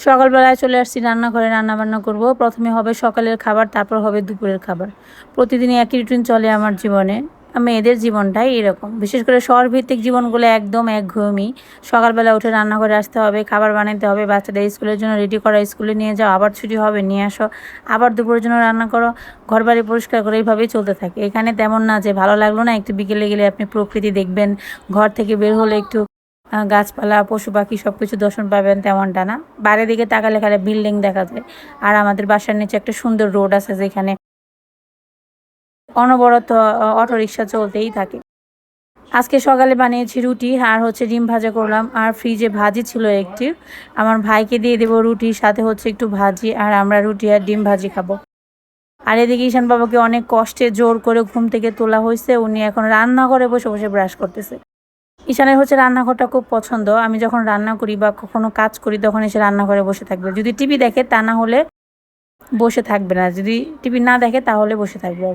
সকালবেলায় চলে আসছি রান্নাঘরে, রান্নাবান্না করব। প্রথমে হবে সকালের খাবার, তারপর হবে দুপুরের খাবার। প্রতিদিনই একই রুটিন চলে আমার জীবনে। মেয়েদের জীবনটাই এরকম, বিশেষ করে শহরভিত্তিক জীবনগুলো একদম একঘেয়েমি। সকালবেলা উঠে রান্নাঘরে আসতে হবে, খাবার বানাতে হবে, বাচ্চাদের স্কুলের জন্য রেডি করা, স্কুলে নিয়ে যাও, আবার ছুটি হবে নিয়ে আসো, আবার দুপুরের জন্য রান্না করো, ঘরবাড়ি পরিষ্কার করে, এইভাবেই চলতে থাকে। এখানে তেমন না যে ভালো লাগলো না একটু বিকেলে গেলে আপনি প্রকৃতি দেখবেন, ঘর থেকে বের হলে একটু গাছপালা, পশু পাখি সব কিছু দর্শন পাবেন, তেমনটা না। বাইরের দিকে তাকালে খালি বিল্ডিং দেখা যায়। আর আমাদের বাসার নিচে একটা সুন্দর রোড আছে, যেখানে অনবরত অটোরিকশা চলতেই থাকে। আজকে সকালে বানিয়েছি রুটি আর হচ্ছে ডিম ভাজা করলাম, আর ফ্রিজে ভাজি ছিল একটি। আমার ভাইকে দিয়ে দেবো রুটি, সাথে হচ্ছে একটু ভাজি, আর আমরা রুটি আর ডিম ভাজি খাবো। আর এদিকে ঈশান বাবাকে অনেক কষ্টে জোর করে ঘুম থেকে তোলা হয়েছে, উনি এখন রান্নাঘরে বসে বসে ব্রাশ করতেছে। ঈশানের হচ্ছে রান্নাঘরটা খুব পছন্দ। আমি যখন রান্না করি বা কখনো কাজ করি তখন এসে রান্নাঘরে বসে থাকবে। যদি টিভি দেখে তা না হলে বসে থাকবে না, যদি টিভি না দেখে তাহলে বসে থাকবে।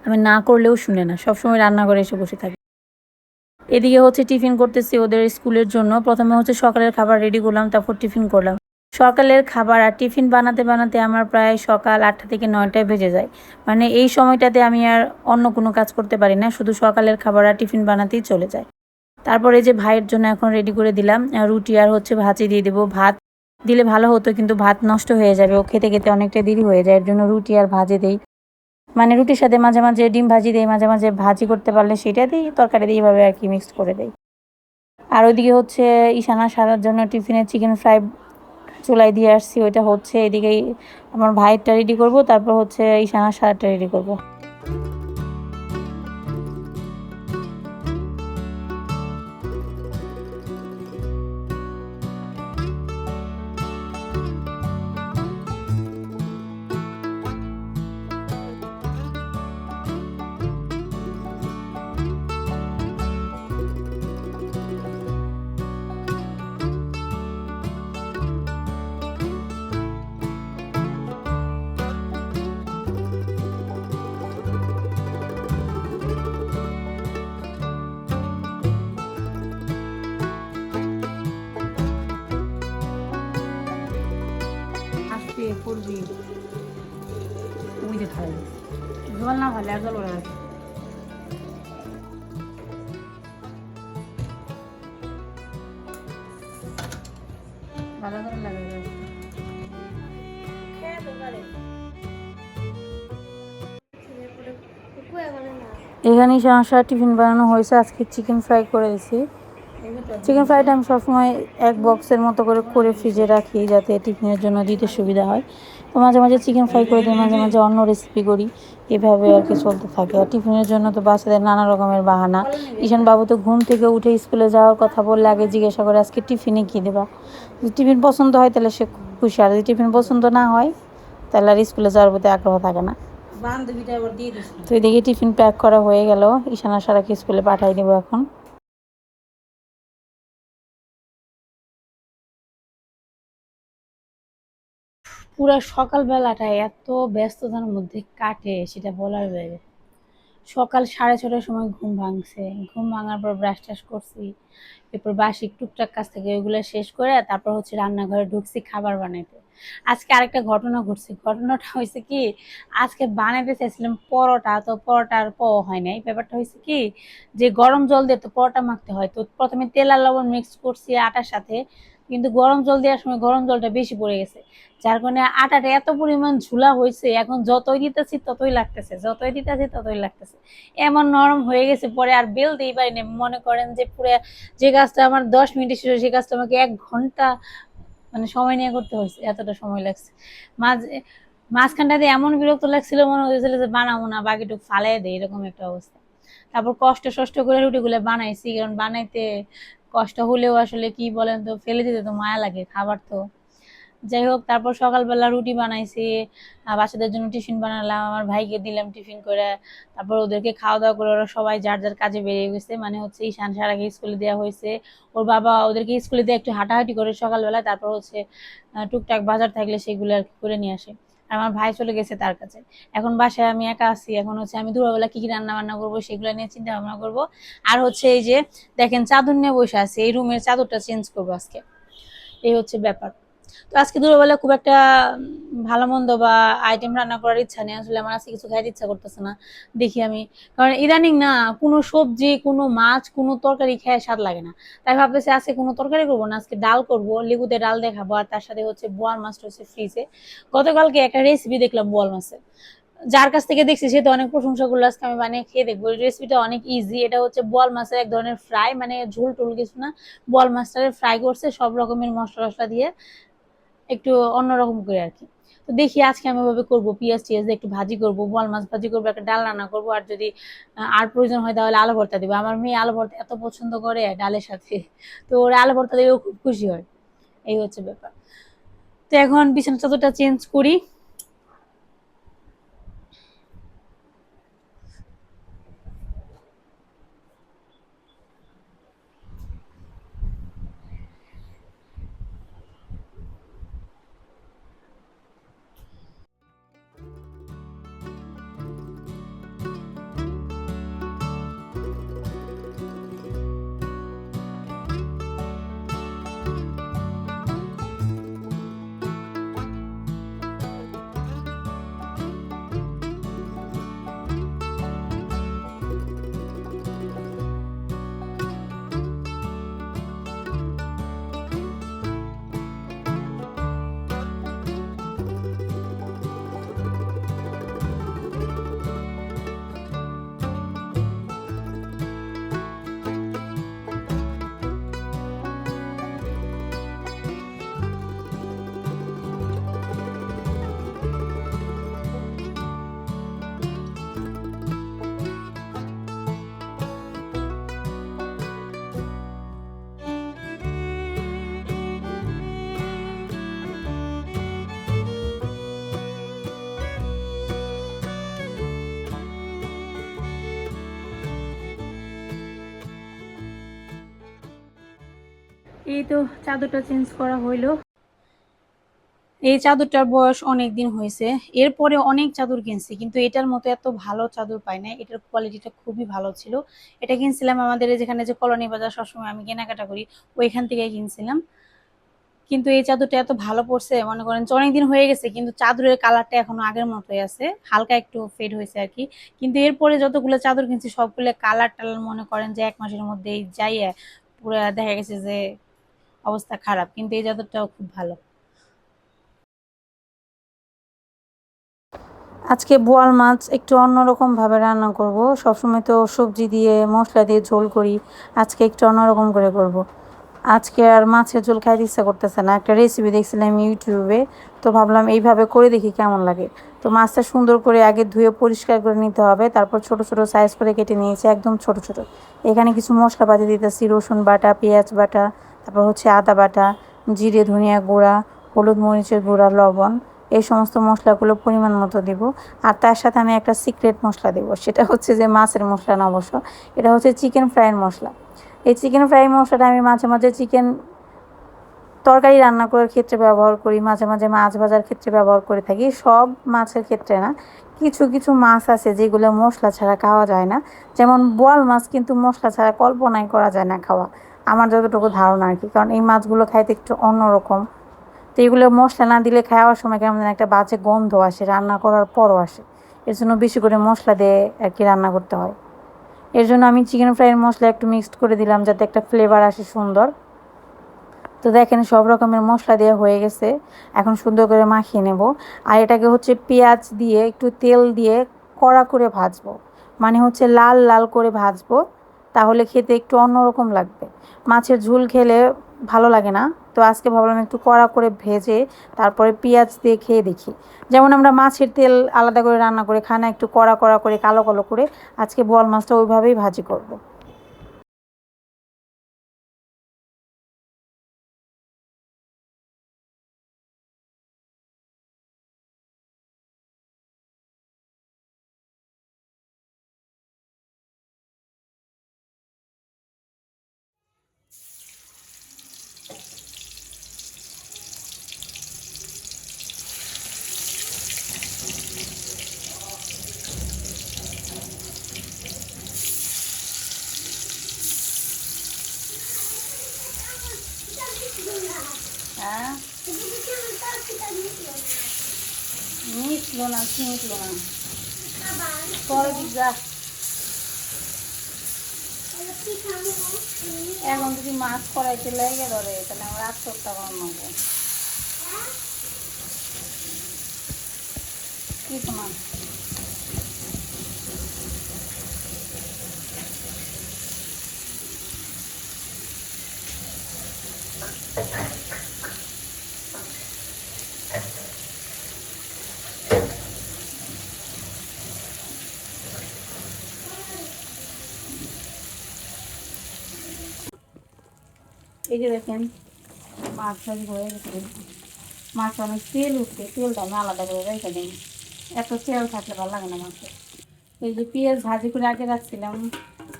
আমি না করলেও শুনে না, সবসময় রান্নাঘরে এসে বসে থাকবে। এদিকে হচ্ছে টিফিন করতেছি ওদের স্কুলের জন্য। প্রথমে হচ্ছে সকালের খাবার রেডি করলাম, তারপর টিফিন করলাম। সকালের খাবার আর টিফিন বানাতে বানাতে আমার প্রায় সকাল 8টা থেকে 9টায় বেজে যায়। মানে এই সময়টাতে আমি আর অন্য কোনো কাজ করতে পারি না, শুধু সকালের খাবার আর টিফিন বানাতেই চলে যায়। তারপরে যে ভাইয়ের জন্য এখন রেডি করে দিলাম রুটি আর হচ্ছে ভাজি দিয়ে দেবো। ভাত দিলে ভালো হতো, কিন্তু ভাত নষ্ট হয়ে যাবে, ও খেতে খেতে অনেকটা দেরি হয়ে যায়, এর জন্য রুটি আর ভাজি দেই। মানে রুটির সাথে মাঝে মাঝে ডিম ভাজি দেই, মাঝে মাঝে ভাজি করতে পারলে সেটা দিই, তরকারি দিই, এইভাবে আর কি মিক্সড করে দেই। আর ওইদিকে হচ্ছে ঈশানা সারার জন্য টিফিনে চিকেন ফ্রাই চুলাই দিয়ে আসছি, ওইটা হচ্ছে। এদিকেই আমার ভাইয়েরটা রেডি করব, তারপর হচ্ছে ঈশানার সারাটা রেডি করব। আসতে করবি ওই যে খাই জল না ভালো আর জল ওরা ভালো করে লাগে। এখানেই সমস্যা। টিফিন বানানো হয়েছে, আজকে চিকেন ফ্রাই করে দিয়েছি। চিকেন ফ্রাইটা আমি সবসময় এক বক্সের মতো করে করে ফ্রিজে রাখি, যাতে টিফিনের জন্য দিতে সুবিধা হয়। তো মাঝে মাঝে চিকেন ফ্রাই করে দিই, মাঝে মাঝে অন্য রেসিপি করি, এভাবে আর কি চলতে থাকে। আর টিফিনের জন্য তো বাচ্চাদের নানা রকমের বাহানা। ঈশান বাবু তো ঘুম থেকে উঠে স্কুলে যাওয়ার কথা বললে আগে জিজ্ঞাসা করে আজকে টিফিনে কী দেবা। যদি টিফিন পছন্দ হয় তাহলে সে খুশি, আর যদি টিফিন পছন্দ না হয় তাহলে আর স্কুলে যাওয়ার প্রতি আগ্রহ থাকে না। তো এদিকে টিফিন প্যাক করা হয়ে গেল, ঈশানা সারাকে স্কুলে পাঠিয়ে দেবো এখন। পুরা সকালবেলাটা এত ব্যস্ততার মধ্যে কাটে সেটা বলার বাইরে। সকাল 6:30টার সময় ঘুম ভাঙছে, ঘুম ভাঙার পর ব্রাশ টাশ করছি, এরপর বাসি টুকটাক কাজ থেকে ওইগুলো শেষ করে তারপর হচ্ছে রান্নাঘরে ঢুকছি খাবার বানাইতে। আজকে আরেকটা ঘটনা ঘটছে। ঘটনাটা হয়েছে কি, আজকে বানাইতে চাইছিলাম পরোটা, তো পরোটা আর পাওয়া হয় নাই। ব্যাপারটা হয়েছে কি, যে গরম জল দিয়ে তো পরোটা মাখতে হয়, তো প্রথমে তেল আর লবণ মিক্স করছি আটার সাথে, কিন্তু গরম জল দেওয়ার সময় গরম জলটা বেশি পড়ে গেছে, যার কারণে আটাটা এত পরিমাণ ঝুলা হয়েছে, এখন যতই দিতেছি ততই লাগতেছে, যতই দিতেছি ততই লাগতেছে, এমন নরম হয়ে গেছে। পরে আর বেলতেই পারিনি। মনে করেন যে পুরো যে কাজটা আমার 10 মিনিটে ছিল সেই কাজটা আমাকে 1 ঘন্টা মানে সময় নিয়ে করতে হয়েছে, এতটা সময় লাগছে। মাঝে মাঝখানটাতে এমন বিরক্ত লাগছিল, মনে হয়েছিল যে বানাবো না, বাকিটুকু ফালাই দেয়, এরকম একটা অবস্থা। তারপর কষ্ট করে রুটিগুলো বানাইছি, কারণ বানাইতে কষ্ট হলেও আসলে কি বলেন তো, ফেলে দিতে তো মায়া লাগে, খাবার তো। যাই হোক, তারপর সকালবেলা রুটি বানাইছি, বাচ্চাদের জন্য টিফিন বানালাম, আমার ভাইকে দিলাম টিফিন করে। তারপর ওদেরকে খাওয়া দাওয়া করে ওরা সবাই যার যার কাজে বেরিয়ে গেছে, মানে হচ্ছে ঈশান সারাকে স্কুলে দেওয়া হয়েছে, ওর বাবা ওদেরকে স্কুলে দিয়ে একটু হাঁটাহাঁটি করে সকালবেলা, তারপর হচ্ছে টুকটাক বাজার থাকলে সেগুলো আর কি করে নিয়ে আসে। আর আমার ভাই চলে গেছে তার কাছে। এখন বাসায় আমি একা আছি, এখন হচ্ছে আমি দুপুরবেলা কি কি রান্না বান্না করবো সেগুলো নিয়ে চিন্তা ভাবনা করবো। আর হচ্ছে এই যে দেখেন চাদর নিয়ে বসে আছি, এই রুমের চাদরটা চেঞ্জ করবো আজকে, এই হচ্ছে ব্যাপার। তো আজকে দুপুরবেলা খুব একটা ভালো মন্দ বা আইটেম রান্না করার ইচ্ছা নেই, আসলে আমার আজকে কিছু খাইতে ইচ্ছা করতেছে না। দেখি আমি, কারণ ইদানিং না কোনো সবজি, কোনো মাছ, কোনো তরকারি খেয়ে স্বাদ লাগে না। তাই ভাবতেছি আজকে কোনো তরকারি করবো না, আজকে ডাল করবো, লেবুতে ডাল দিয়ে খাবো। আর তার সাথে হচ্ছে বোয়াল মাছটা হচ্ছে ফ্রিজে, গতকালকে একটা রেসিপি দেখলাম বোয়াল মাছের, যার কাছ থেকে দেখছি সে তো অনেক প্রশংসা করলো, আজকে আমি বানিয়ে খেয়ে দেখবো। রেসিপিটা অনেক ইজি, এটা হচ্ছে বোয়াল মাছের এক ধরনের ফ্রাই, মানে ঝোল টোল কিছু না, বোয়াল মাছটাকে ফ্রাই করছে সব রকমের মশলা টশলা দিয়ে, একটু অন্যরকম করে আর কি। তো দেখি আজকে আমি ওভাবে করবো, পেঁয়াজ টিয়াজ দিয়ে একটু ভাজি করবো, বোয়াল মাছ ভাজি করবো, একটা ডাল রান্না করবো, আর যদি আর প্রয়োজন হয় তাহলে আলু ভর্তা দিবো। আমার মেয়ে আলু ভর্তা এত পছন্দ করে ডালের সাথে, তো ওরা আলু ভর্তা দিলেও খুব খুশি হয়। এই হচ্ছে ব্যাপার। তো এখন বিছানা চাদরটা চেঞ্জ করি। এই তো চাদরটা চেঞ্জ করা হইলো। এই চাদরটার বয়স অনেক দিন হয়েছে, এরপরে অনেক চাদর কিনছি, কিন্তু এটার মতো এত ভালো চাদর পাই না, এটার কোয়ালিটিটা খুবই ভালো ছিল। এটা কিনছিলাম আমাদের যেখানে যে কলোনি বাজার সবসময় আমি কেনাকাটা করি, ওইখান থেকে কিনছিলাম। কিন্তু এই চাদরটা এত ভালো পড়ছে, মনে করেন অনেকদিন হয়ে গেছে, কিন্তু চাদরের কালারটা এখনো আগের মতোই আছে, হালকা একটু ফেড হয়েছে আর কি। কিন্তু এরপরে যতগুলো চাদর কিনছি সবগুলো কালার টালার মনে করেন যে 1 মাসের মধ্যেই যাইয়ে পুরো দেখা গেছে যে অবস্থা খারাপ, কিন্তু এই চাদরটাও খুব ভালো। আজকে বোয়াল মাছ একটু অন্যরকম ভাবে রান্না করব, সবসময় তো সবজি দিয়ে মশলা দিয়ে ঝোল করি, আজকে একটু অন্যরকম করে করব। আজকে আর মাছের ঝোল খাইতে ইচ্ছা করতেছে না, একটা রেসিপি দেখছিলাম ইউটিউবে, তো ভাবলাম এইভাবে করে দেখি কেমন লাগে। তো মাছটা সুন্দর করে আগে ধুয়ে পরিষ্কার করে নিতে হবে, তারপর ছোট ছোট সাইজ করে কেটে নিয়েছি, একদম ছোট ছোট। এখানে কিছু মশলাপাতি দিতেছি, রসুন বাটা, পেঁয়াজ বাটা, তারপর হচ্ছে আদা বাটা, জিরে ধনিয়া গুঁড়া, হলুদ মরিচের গুঁড়া, লবণ, এই সমস্ত মশলাগুলো পরিমাণ মতো দিব। আর তার সাথে আমি একটা সিক্রেট মশলা দেবো, সেটা হচ্ছে যে মাছের মশলা না অবশ্য, এটা হচ্ছে চিকেন ফ্রাইয়ের মশলা। এই চিকেন ফ্রাই মশলাটা আমি মাঝে মাঝে চিকেন তরকারি রান্না করার ক্ষেত্রে ব্যবহার করি, মাঝে মাঝে মাছ ভাজার ক্ষেত্রে ব্যবহার করে থাকি, সব মাছের ক্ষেত্রে না। কিছু কিছু মাছ আছে যেগুলো মশলা ছাড়া খাওয়া যায় না, যেমন বোয়াল মাছ কিন্তু মশলা ছাড়া কল্পনাই করা যায় না খাওয়া, আমার যতটুকু ধারণা আর কি, কারণ এই মাছগুলো খাইতে একটু অন্যরকম। তো এগুলো মশলা না দিলে খাওয়ার সময় কেমন যেন একটা বাজে গন্ধ আসে, রান্না করার পরও আসে। এর জন্য বেশি করে মশলা দিয়ে আর কি রান্না করতে হয়। এর জন্য আমি চিকেন ফ্রাইয়ের মশলা একটু মিক্সড করে দিলাম যাতে একটা ফ্লেভার আসে সুন্দর। তো দেখেন সব রকমের মশলা দেওয়া হয়ে গেছে, এখন সুন্দর করে মাখিয়ে নেব। আর এটাকে হচ্ছে পেঁয়াজ দিয়ে একটু তেল দিয়ে কড়া করে ভাজবো, মানে হচ্ছে লাল লাল করে ভাজবো, তাহলে খেতে একটু অন্যরকম লাগবে। মাছের ঝোল খেলে ভালো লাগে না, তো আজকে ভাবলাম একটু কড়া করে ভেজে তারপরে পেঁয়াজ দিয়ে খেয়ে দেখি। যেমন আমরা মাছের তেল আলাদা করে রান্না করে খাই না, একটু কড়া কড়া করে কালো কালো করে, আজকে বোয়াল মাছটা ওইভাবেই ভাজি করব। হ্যাঁ মিশলো না, কি মিশলো না? পরে দিক যা। এখন যদি মাছ করাইতে লেগে ধরে তাহলে আমার 800 টাকা নেবো। কি তোমার এই যে দেখেন মাছ ভাজি হয়ে গেছে। মাছ অনেক তেল উঠছে, তেলটা আমি আলাদা করে রেখে দিই, এত তেল থাকলে ভালো লাগে না মাছে। এই যে পেঁয়াজ ভাজি করে আগে রাখছিলাম,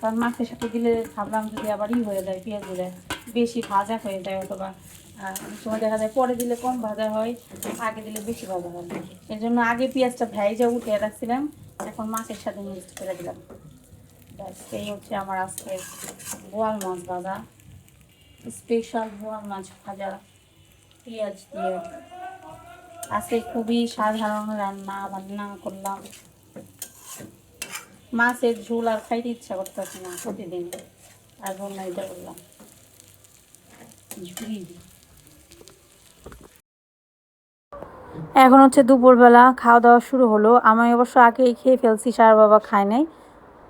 কারণ মাছের সাথে দিলে ভাবলাম যদি আবার হয়ে যায়, পেঁয়াজ দিলে বেশি ভাজা হয়ে যায়, অথবা অনেক সময় দেখা যায় পরে দিলে কম ভাজা হয়, আগে দিলে বেশি ভাজা হয়। এই জন্য আগে পেঁয়াজটা ভেজে উঠিয়ে রাখছিলাম, এখন মাছের সাথে মিক্সড করে দিলাম। ব্যাস, এই হচ্ছে আমার আজকে বোয়াল মাছ ভাজা, স্পেশাল বোয়াল মাছ ভাজা পেঁয়াজ দিয়ে। আজকে খুবই সাধারণ বান্না করলাম। মাছের ঝোল আর খাইতে ইচ্ছা করতেছে না প্রতিদিন, আর বললাম এটা করলাম ঝুড়ি। এখন হচ্ছে দুপুরবেলা খাওয়া দাওয়া শুরু হলো। আমি অবশ্য আগেই খেয়ে ফেলছি, সার বাবা খায় নাই।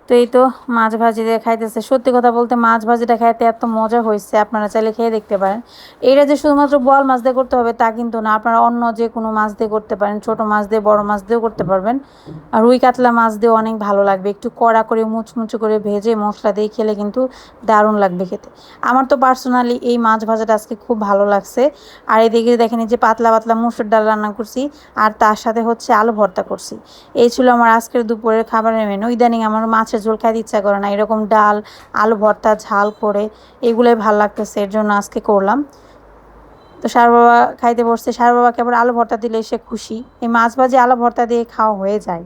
তো এই তো মাছ ভাজি দিয়ে খাইতেছে। সত্যি কথা বলতে মাছ ভাজিটা খাইতে এত মজা হয়েছে, আপনারা চাইলে খেয়ে দেখতে পারেন। এটা যে শুধুমাত্র বোয়াল মাছ দিয়ে করতে হবে তা কিন্তু না, আপনারা অন্য যে কোনো মাছ দিয়ে করতে পারেন, ছোট মাছ দিয়ে বড় মাছ দিয়েও করতে পারবেন। আর রুই কাতলা মাছ দিয়েও অনেক ভালো লাগবে, একটু কড়া করে মুচমুচে করে ভেজে মশলা দিয়ে খেলে কিন্তু দারুণ লাগবে খেতে। আমার তো পার্সোনালি এই মাছ ভাজাটা আজকে খুব ভালো লাগছে। আর এদিকে দেখেন এই যে পাতলা পাতলা মুসুর ডাল রান্না করছি, আর তার সাথে হচ্ছে আলু ভর্তা করছি। এই ছিল আমার আজকের দুপুরের খাবারের মেনু। ইদানিং আমার মাছের ঝোল খাইতে ইচ্ছা করে না, এরকম ডাল আলু ভর্তা ঝাল করে এগুলোই ভালো লাগতেছে, এর জন্য আজকে করলাম। তো সার বাবা খাইতে বসছে, সার বাবাকে আবার আলু ভর্তা দিলে সে খুশি। এই মাছ ভাজি আলু ভর্তা দিয়ে খাওয়া হয়ে যায়।